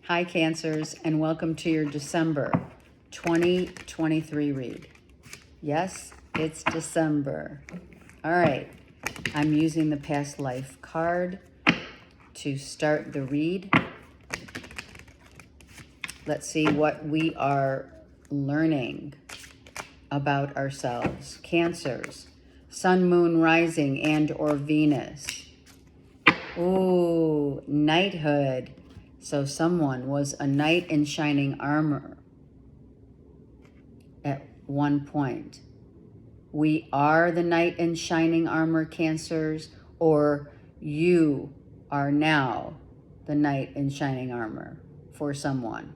Hi, Cancers, and welcome to your December 2023 read. Yes, it's December. All right, I'm using the past life card to start the read. Let's see what we are learning about ourselves. Cancers, sun, moon, rising, and or Venus. Ooh, knighthood. So someone was a knight in shining armor at one point. We are the knight in shining armor, Cancers, or you are now the knight in shining armor for someone.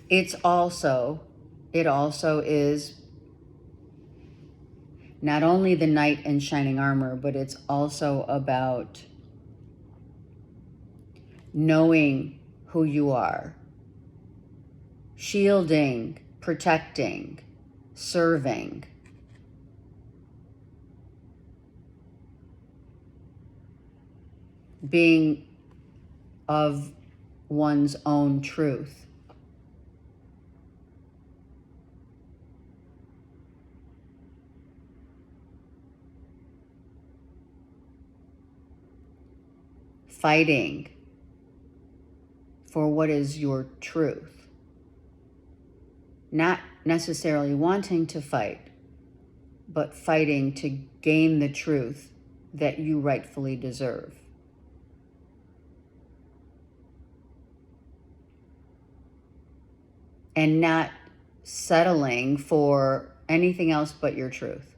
It also is not only the knight in shining armor, but it's also about knowing who you are, shielding, protecting, serving. Being of one's own truth. Fighting for what is your truth. Not necessarily wanting to fight, but fighting to gain the truth that you rightfully deserve. And not settling for anything else but your truth.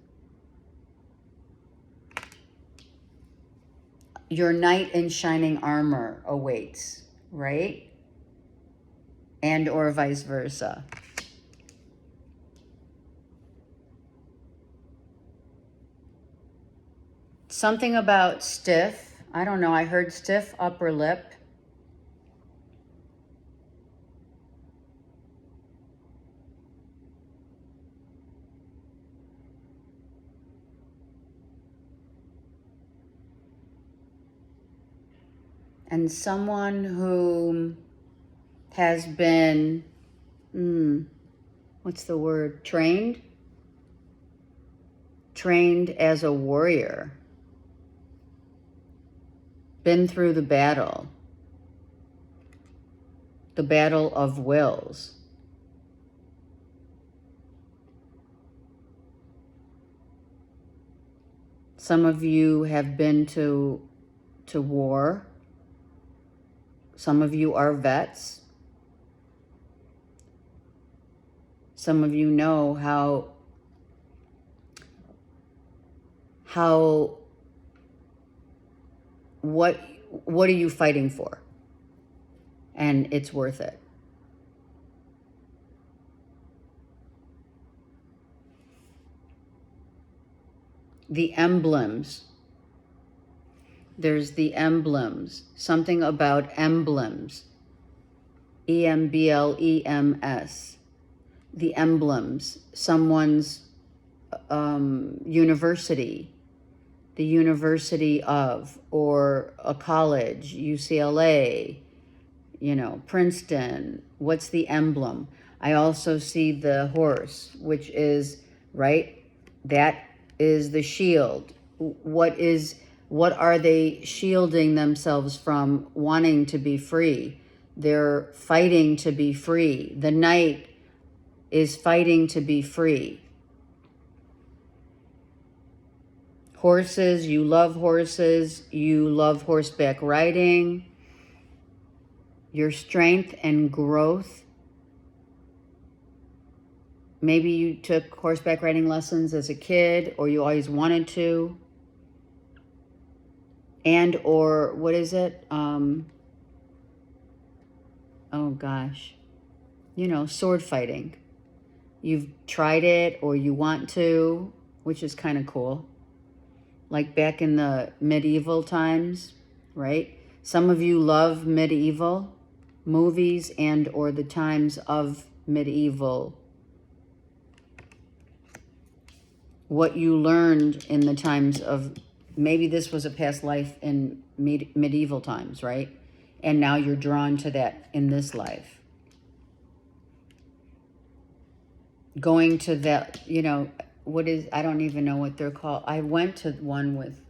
Your knight in shining armor awaits, right? And or vice versa. Something about stiff. I don't know. I heard stiff upper lip. And someone who has been, what's the word? Trained as a warrior. Been through the battle of wills. Some of you have been to war. Some of you are vets. Some of you know what are you fighting for? And it's worth it. The emblems. There's the emblems. Something about emblems. EMBLEMS. The emblems. Someone's university. The university of, or a college, UCLA, Princeton. What's the emblem? I also see the horse, which is, right? That is the shield. What are they shielding themselves from? Wanting to be free. They're fighting to be free. The knight is fighting to be free. Horses, you love horses. You love horseback riding. Your strength and growth. Maybe you took horseback riding lessons as a kid, or you always wanted to. And or, what is it? Oh gosh. Sword fighting. You've tried it, or you want to, which is kind of cool. Like back in the medieval times, right? Some of you love medieval movies and or the times of medieval. What you learned in the times of maybe this was a past life in medieval times, right? And now you're drawn to that in this life. Going to that, you know, I don't even know what they're called. I went to one with,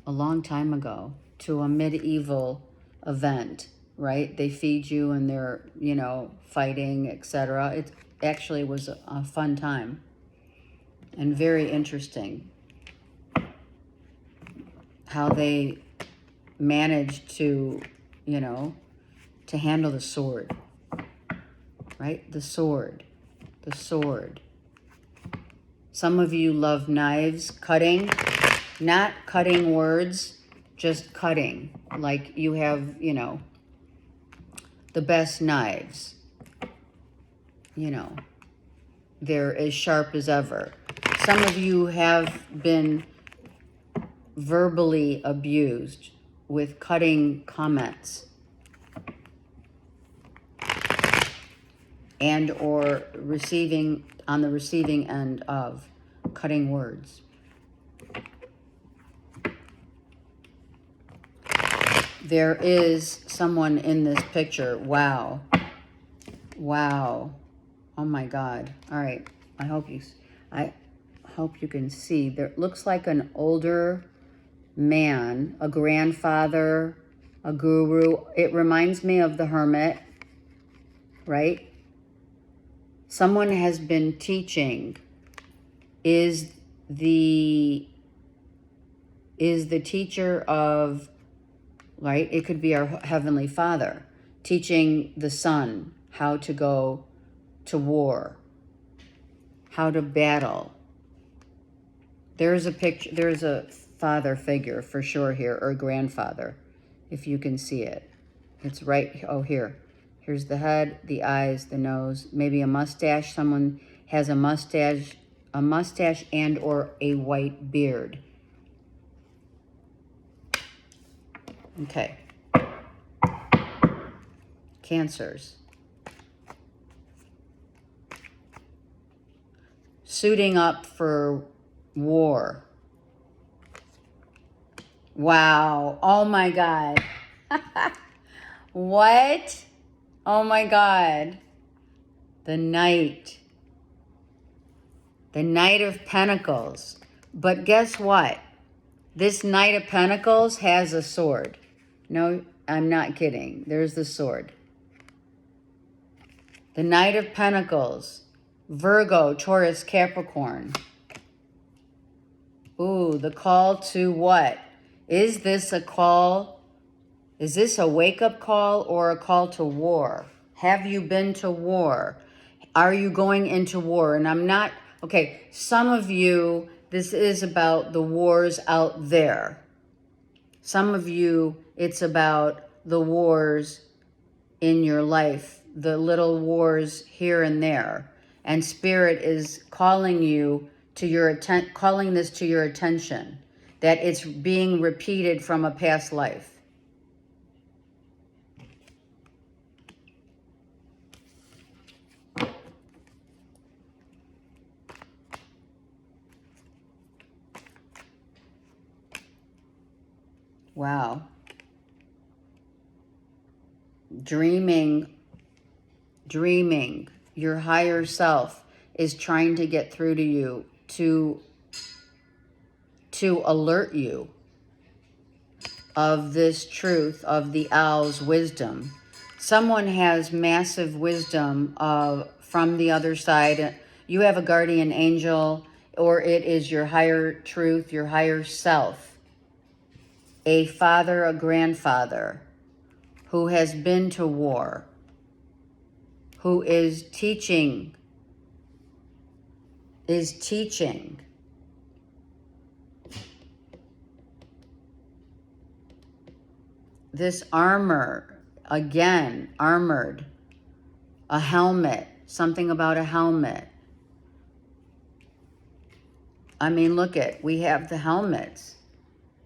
a long time ago, to a medieval event, right? They feed you and they're, you know, fighting, etc. It actually was a fun time and very interesting how they managed to, you know, to handle the sword, right? The sword. Some of you love knives, cutting, not cutting words, just cutting. Like you have, you know, the best knives. You know, they're as sharp as ever. Some of you have been verbally abused with cutting comments and or on the receiving end of cutting words. There is someone in this picture. Wow. Oh my God. All right. I hope you can see. There looks like an older man, a grandfather, a guru. It reminds me of the hermit, right? Someone has been teaching, is the teacher of, right? It could be our Heavenly Father teaching the son how to go to war, how to battle. There's a picture, there's a father figure for sure here, or grandfather, if you can see it. It's right, oh, here. Here's the head, the eyes, the nose, maybe a mustache. Someone has a mustache and or a white beard. Okay. Cancers. Suiting up for war. Wow. Oh my God. What? Oh my God. The Knight. The Knight of Pentacles. But guess what? This Knight of Pentacles has a sword. No, I'm not kidding. There's the sword. The Knight of Pentacles. Virgo, Taurus, Capricorn. Ooh, the call to what? Is this a call? Is this a wake-up call or a call to war? Have you been to war? Are you going into war? And I'm not, okay, some of you, this is about the wars out there. Some of you, it's about the wars in your life, the little wars here and there. And Spirit is calling you to your calling this to your attention, that it's being repeated from a past life. Wow. Dreaming. Your higher self is trying to get through to you, to alert you of this truth, of the owl's wisdom. Someone has massive wisdom from the other side. You have a guardian angel, or it is your higher truth, your higher self. A father, a grandfather who has been to war, who is teaching. This armor, again, armored, a helmet, something about a helmet. I mean, look we have the helmets.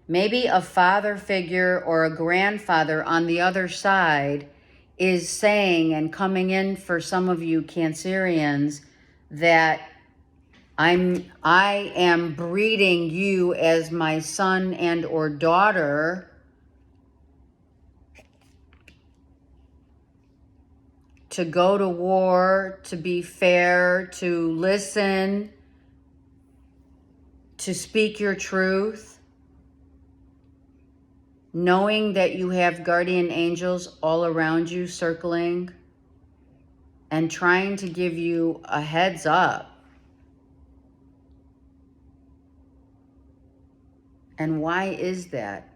Maybe a father figure or a grandfather on the other side is saying and coming in for some of you Cancerians that I am breeding you as my son and or daughter to go to war, to be fair, to listen, to speak your truth, knowing that you have guardian angels all around you circling and trying to give you a heads up. And why is that?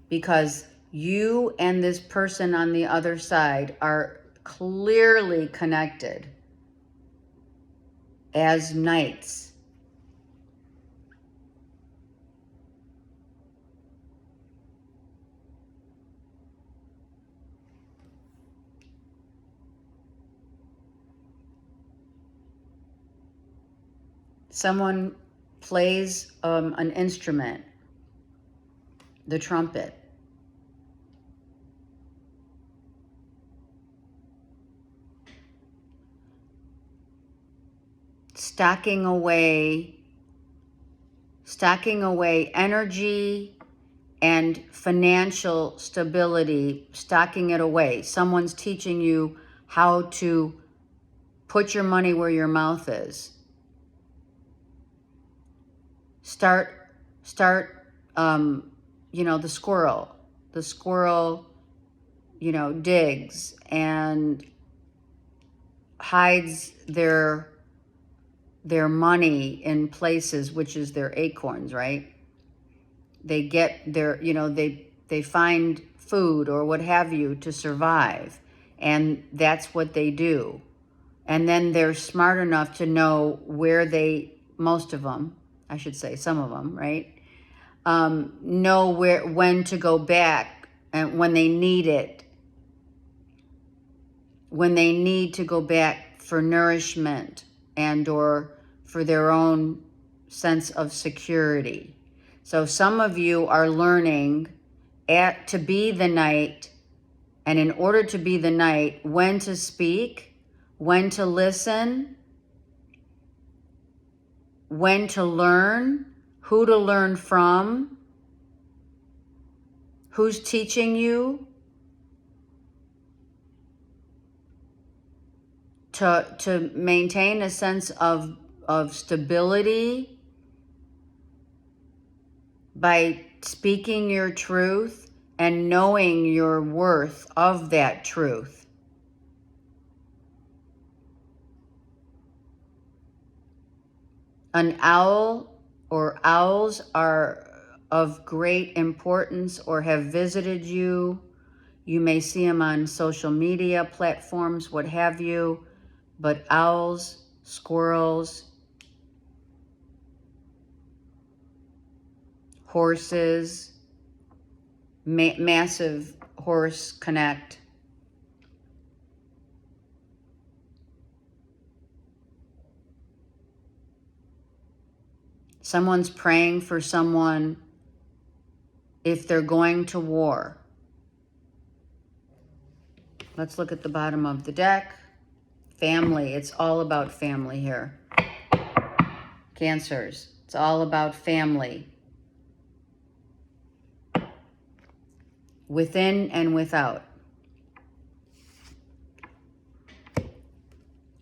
Because you and this person on the other side are clearly connected as knights. Someone plays an instrument, the trumpet. Stocking away energy and financial stability, stocking it away. Someone's teaching you how to put your money where your mouth is. Start, the squirrel, digs and hides their money in places, which is their acorns, right? They get their, they find food or what have you to survive. And that's what they do. And then they're smart enough to know where most of them, I should say, some of them, right? Know when to go back and when they need it. When they need to go back for nourishment and or for their own sense of security. So some of you are learning to be the knight, and in order to be the knight, when to speak, when to listen, when to learn, who to learn from, who's teaching you, to maintain a sense of stability by speaking your truth and knowing your worth of that truth. An owl or owls are of great importance or have visited you. You may see them on social media platforms, what have you, but owls, squirrels, horses, massive horse connect. Someone's praying for someone if they're going to war. Let's look at the bottom of the deck. Family. It's all about family here. Cancers. It's all about family. Within and without.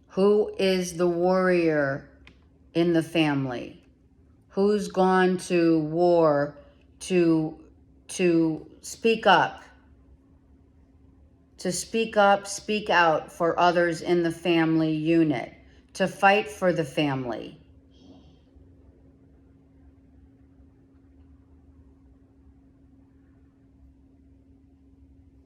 Who is the warrior in the family? Who's gone to war to speak up? To speak up, speak out for others in the family unit. To fight for the family.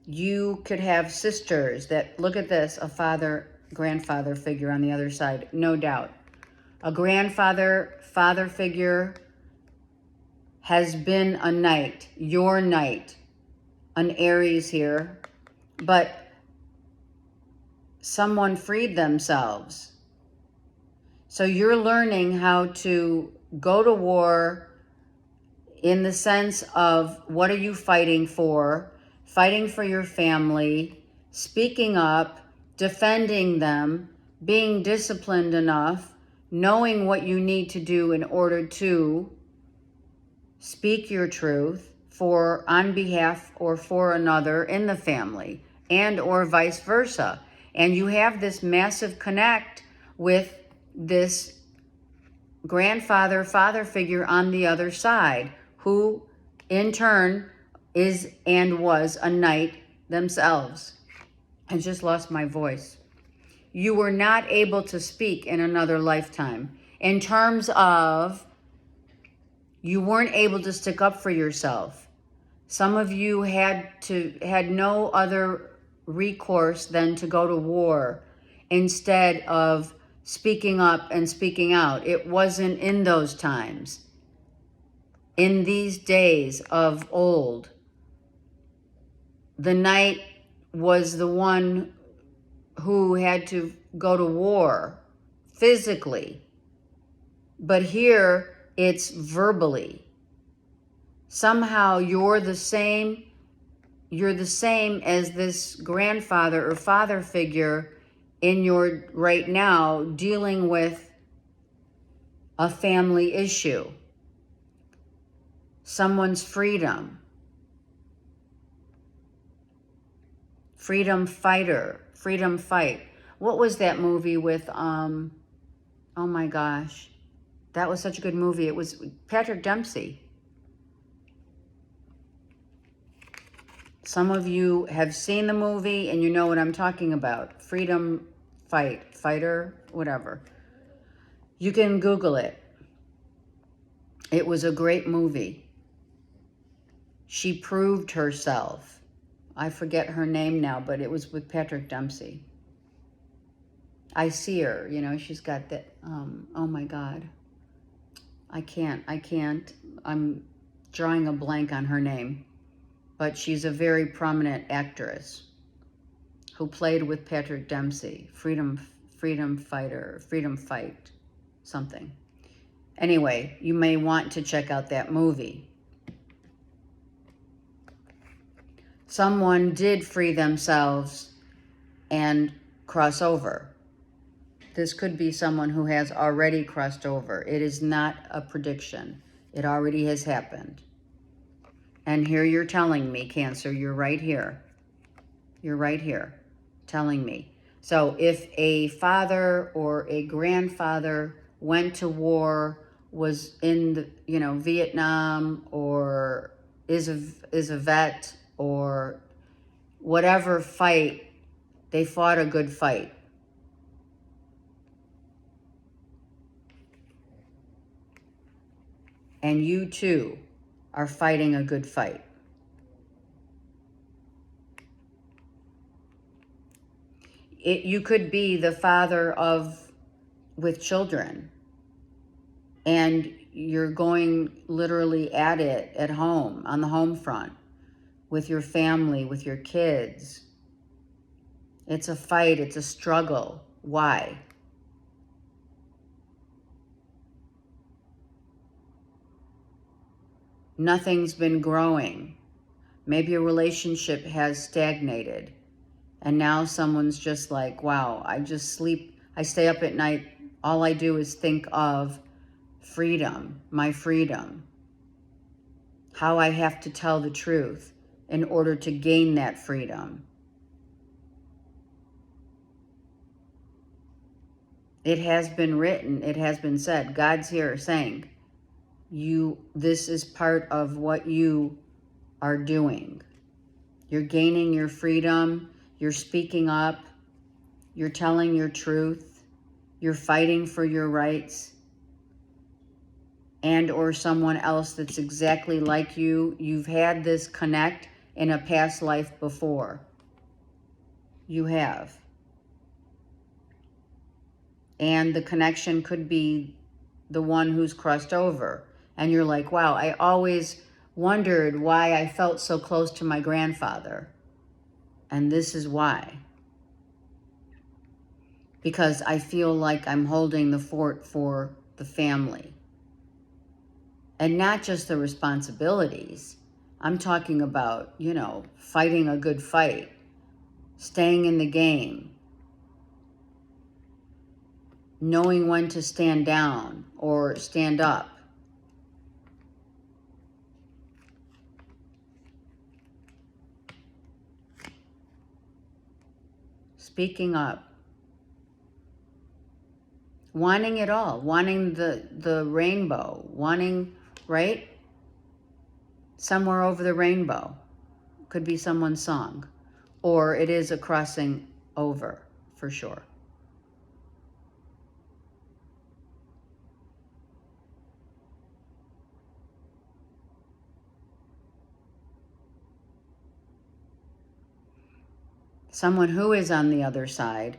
You could have sisters that, look at this, a grandfather figure on the other side, no doubt. A father figure has been a knight, your knight, an Aries here, but someone freed themselves. So you're learning how to go to war in the sense of what are you fighting for? Fighting for your family, speaking up, defending them, being disciplined enough, knowing what you need to do in order to speak your truth for on behalf or for another in the family, and or vice versa. And you have this massive connect with this grandfather, father figure on the other side, who in turn is and was a knight themselves. I just lost my voice. You were not able to speak in another lifetime. In terms of, you weren't able to stick up for yourself. Some of you had no other recourse than to go to war instead of speaking up and speaking out. It wasn't in those times. In these days of old, the knight was the one who had to go to war physically. But here it's verbally. Somehow you're the same as this grandfather or father figure in your right now, dealing with a family issue, someone's freedom fighter, freedom fight. What was that movie with, oh my gosh, that was such a good movie. It was Patrick Dempsey. Some of you have seen the movie and you know what I'm talking about. Freedom fighter, whatever. You can Google it. It was a great movie. She proved herself. I forget her name now, but it was with Patrick Dempsey. I see her, you know, she's got that, oh my God. I can't. I'm drawing a blank on her name. But she's a very prominent actress who played with Patrick Dempsey. Freedom fighter, freedom fight, something. Anyway, you may want to check out that movie. Someone did free themselves and cross over. This could be someone who has already crossed over. It is not a prediction. It already has happened. And here you're telling me, Cancer, you're right here. You're right here telling me. So if a father or a grandfather went to war, was in the, you know, Vietnam, or is a vet, or whatever fight, they fought a good fight. And you too are fighting a good fight. You could be the father with children, and you're going literally at it at home, on the home front, with your family, with your kids. It's a fight, it's a struggle. Why? Nothing's been growing. Maybe a relationship has stagnated. And now someone's just like, wow, I stay up at night, all I do is think of freedom, my freedom. How I have to tell the truth in order to gain that freedom. It has been written, it has been said, God's here saying, this is part of what you are doing. You're gaining your freedom, you're speaking up, you're telling your truth, you're fighting for your rights, and or someone else that's exactly like you. You've had this connect in a past life before. You have. And the connection could be the one who's crossed over. And you're like, wow, I always wondered why I felt so close to my grandfather. And this is why. Because I feel like I'm holding the fort for the family. And not just the responsibilities. I'm talking about, you know, fighting a good fight, staying in the game, knowing when to stand down or stand up. Speaking up. Wanting it all. Wanting the rainbow. Wanting, right? Somewhere over the rainbow. Could be someone's song. Or it is a crossing over, for sure. Someone who is on the other side,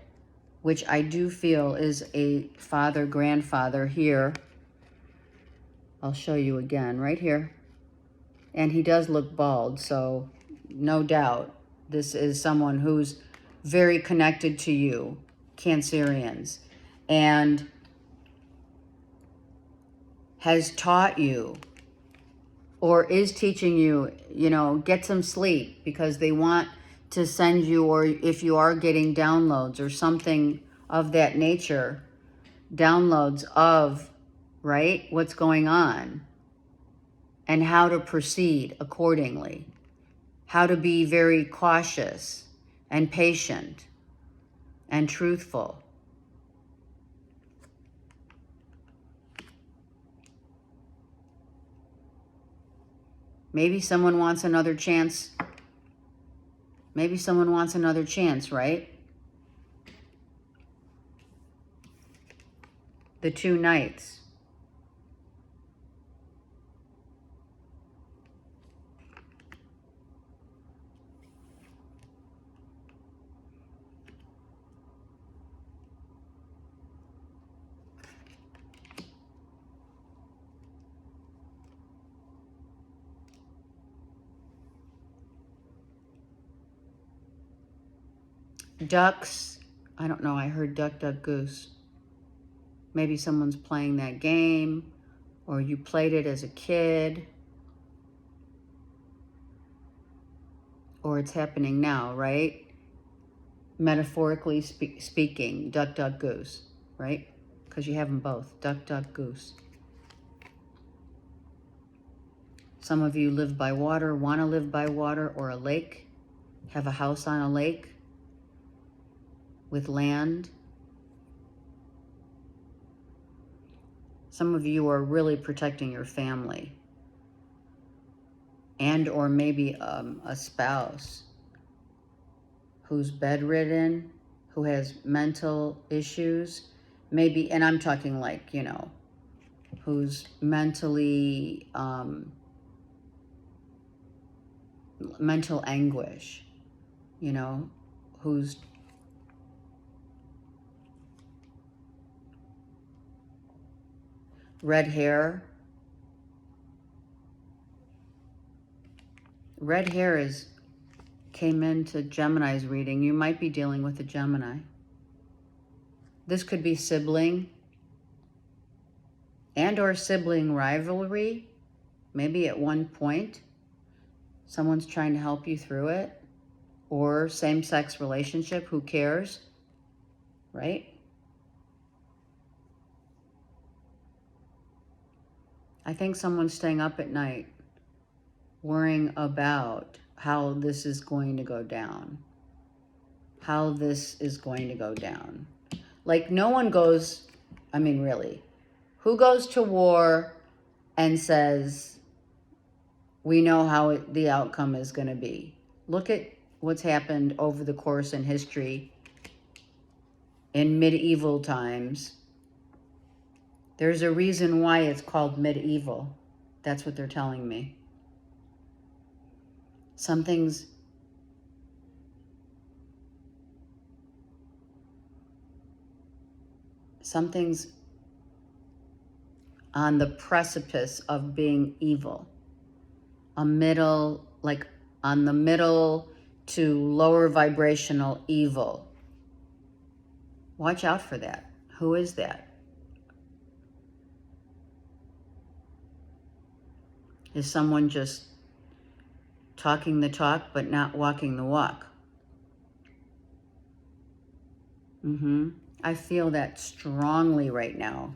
which I do feel is a father, grandfather here. I'll show you again, right here. And he does look bald, so no doubt this is someone who's very connected to you, Cancerians, and has taught you or is teaching you, you know, get some sleep, because they want to send you, or if you are getting downloads or something of that nature, downloads of, right, what's going on and how to proceed accordingly, how to be very cautious and patient and truthful. Maybe someone wants another chance. Maybe someone wants another chance, right? The two knights. Ducks. I don't know. I heard duck, duck, goose. Maybe someone's playing that game, or you played it as a kid, or it's happening now, right? Metaphorically speaking, duck, duck, goose, right? Because you have them both, duck, duck, goose. Some of you live by water, want to live by water, or a lake, have a house on a lake with land. Some of you are really protecting your family, and or maybe a spouse who's bedridden, who has mental issues, maybe, and I'm talking like, you know, who's mentally, mental anguish, you know, who's red hair. Red hair came into Gemini's reading. You might be dealing with a Gemini. This could be sibling and or sibling rivalry. Maybe at one point, someone's trying to help you through it. Or same-sex relationship, who cares, right? I think someone's staying up at night worrying about how this is going to go down. How this is going to go down. Like, no one goes, I mean, really, who goes to war and says, we know how the outcome is going to be? Look at what's happened over the course in history in medieval times. There's a reason why it's called medieval. That's what they're telling me. Something's on the precipice of being evil. A middle, like on the middle to lower vibrational evil. Watch out for that. Who is that? Is someone just talking the talk but not walking the walk? I feel that strongly right now.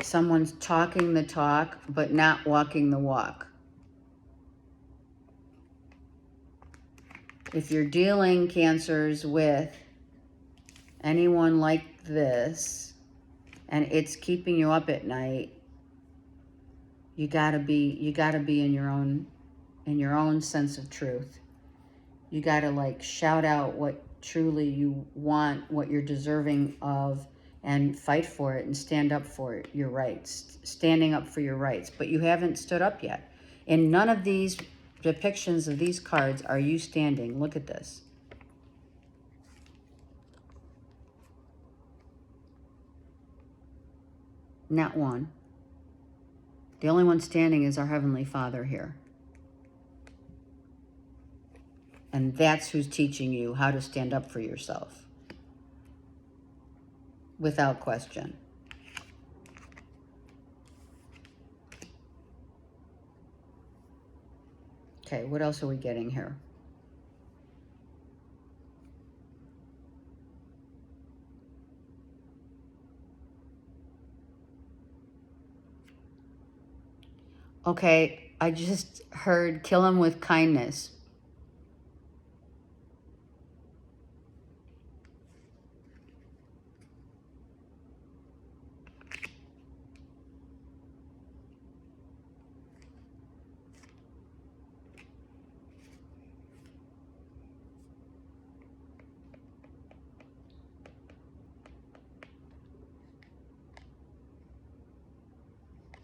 Someone's talking the talk, but not walking the walk. If you're dealing, Cancers, with anyone like this, and it's keeping you up at night, you gotta be in your own sense of truth. You gotta like shout out what truly you want, what you're deserving of, and fight for it and stand up for it, your rights, standing up for your rights. But you haven't stood up yet. In none of these depictions of these cards are you standing. Look at this. Not one. The only one standing is our Heavenly Father here. And that's who's teaching you how to stand up for yourself. Without question. Okay, what else are we getting here? Okay, I just heard kill him with kindness.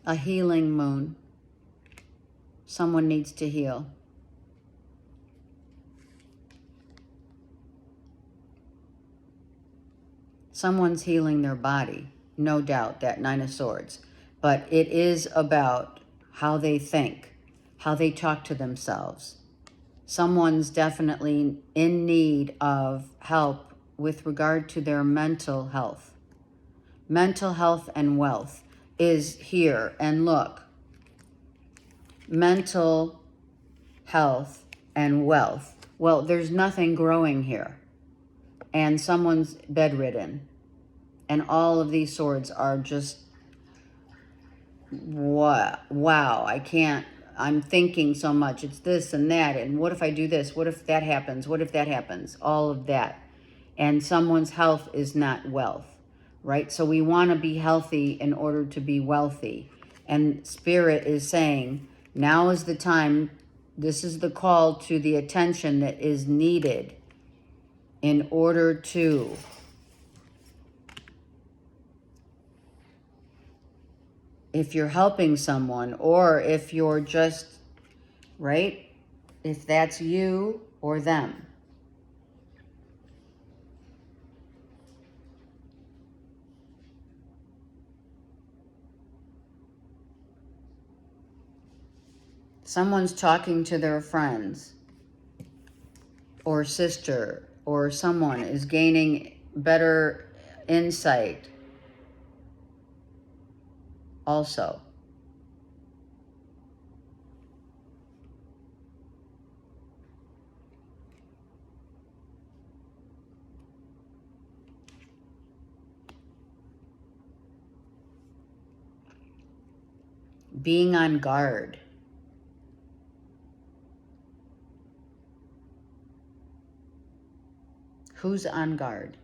A healing moon. Someone needs to heal. Someone's healing their body, no doubt, that Nine of Swords. But it is about how they think, how they talk to themselves. Someone's definitely in need of help with regard to their mental health. Mental health and wealth is here. And look, mental health and wealth. Well, there's nothing growing here. And someone's bedridden. And all of these swords are just, wow, I can't, I'm thinking so much. It's this and that. And what if I do this? What if that happens? What if that happens? All of that. And someone's health is not wealth, right? So we want to be healthy in order to be wealthy. And Spirit is saying, now is the time. This is the call to the attention that is needed in order to if you're helping someone, or if you're just, right? If that's you or them. Someone's talking to their friends or sister, or someone is gaining better insight also. Being on guard. Who's on guard?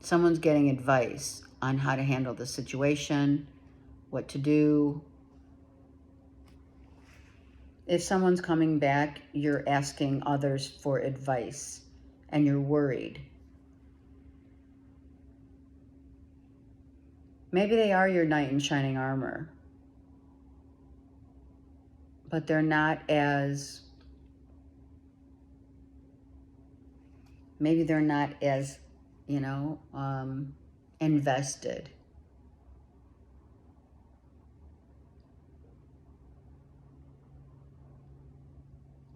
Someone's getting advice on how to handle the situation, what to do. If someone's coming back, you're asking others for advice and you're worried. Maybe they are your knight in shining armor, but they're not as, maybe they're not as, invested.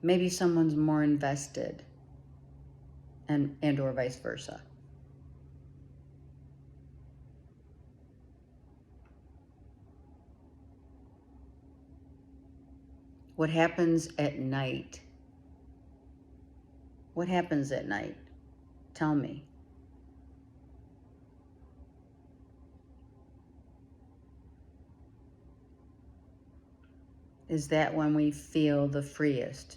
Maybe someone's more invested, and or vice versa. What happens at night? What happens at night? Tell me. Is that when we feel the freest?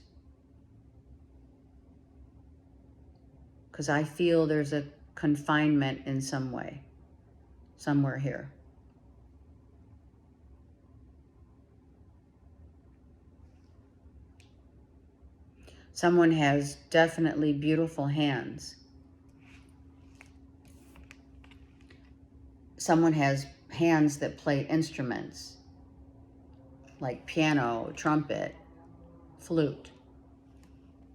Because I feel there's a confinement in some way, somewhere here. Someone has definitely beautiful hands. Someone has hands that play instruments, like piano, trumpet, flute,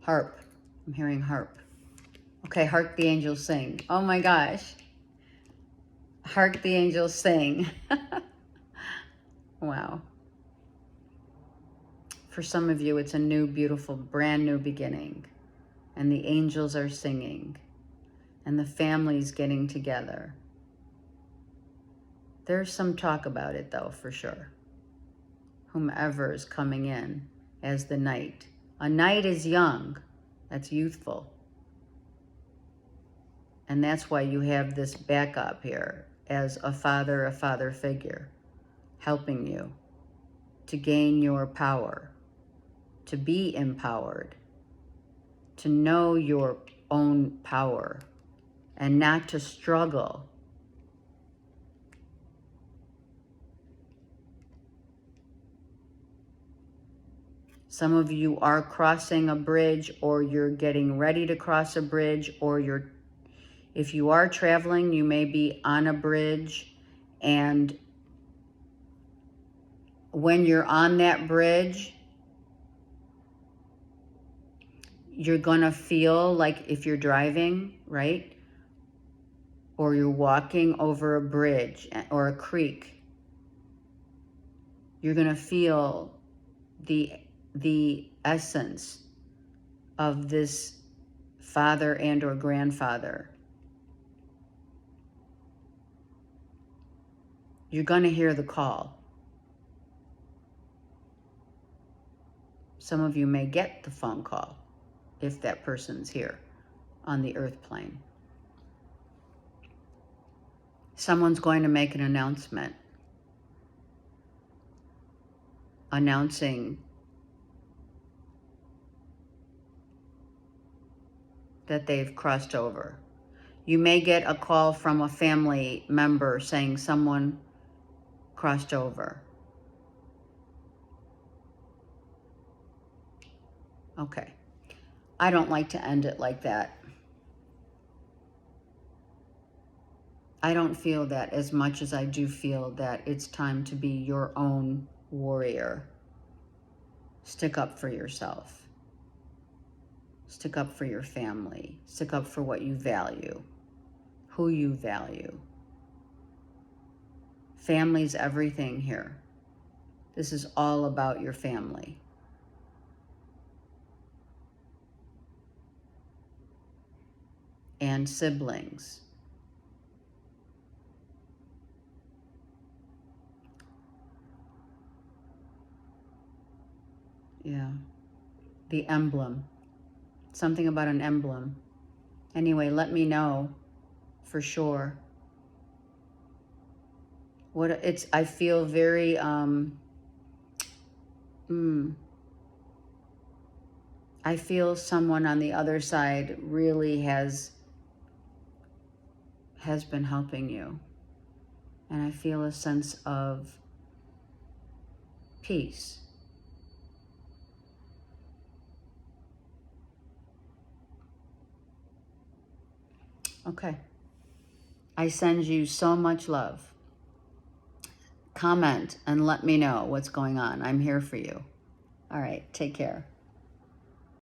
harp. I'm hearing harp. Okay, hark the angels sing. Oh my gosh. Hark the angels sing. Wow. For some of you, it's a new, beautiful, brand new beginning. And the angels are singing. And the family's getting together. There's some talk about it, though, for sure. Whomever is coming in as the knight. A knight is young. That's youthful. And that's why you have this backup here as a father figure, helping you to gain your power, to be empowered, to know your own power, and not to struggle. Some of you are crossing a bridge, or you're getting ready to cross a bridge, or if you are traveling, you may be on a bridge, and when you're on that bridge, you're gonna feel like, if you're driving, right? Or you're walking over a bridge or a creek, you're gonna feel the essence of this father and or grandfather. You're gonna hear the call. Some of you may get the phone call if that person's here on the earth plane. Someone's going to make an announcement, announcing that they've crossed over. You may get a call from a family member saying someone crossed over. Okay. I don't like to end it like that. I don't feel that as much as I do feel that it's time to be your own warrior. Stick up for yourself. Stick up for your family. Stick up for what you value, who you value. Family's everything here. This is all about your family. And siblings. Yeah. The emblem. Something about an emblem. Anyway, let me know for sure. I feel very, I feel someone on the other side really has been helping you. And I feel a sense of peace. Okay. I send you so much love. Comment and let me know what's going on. I'm here for you. All right. Take care.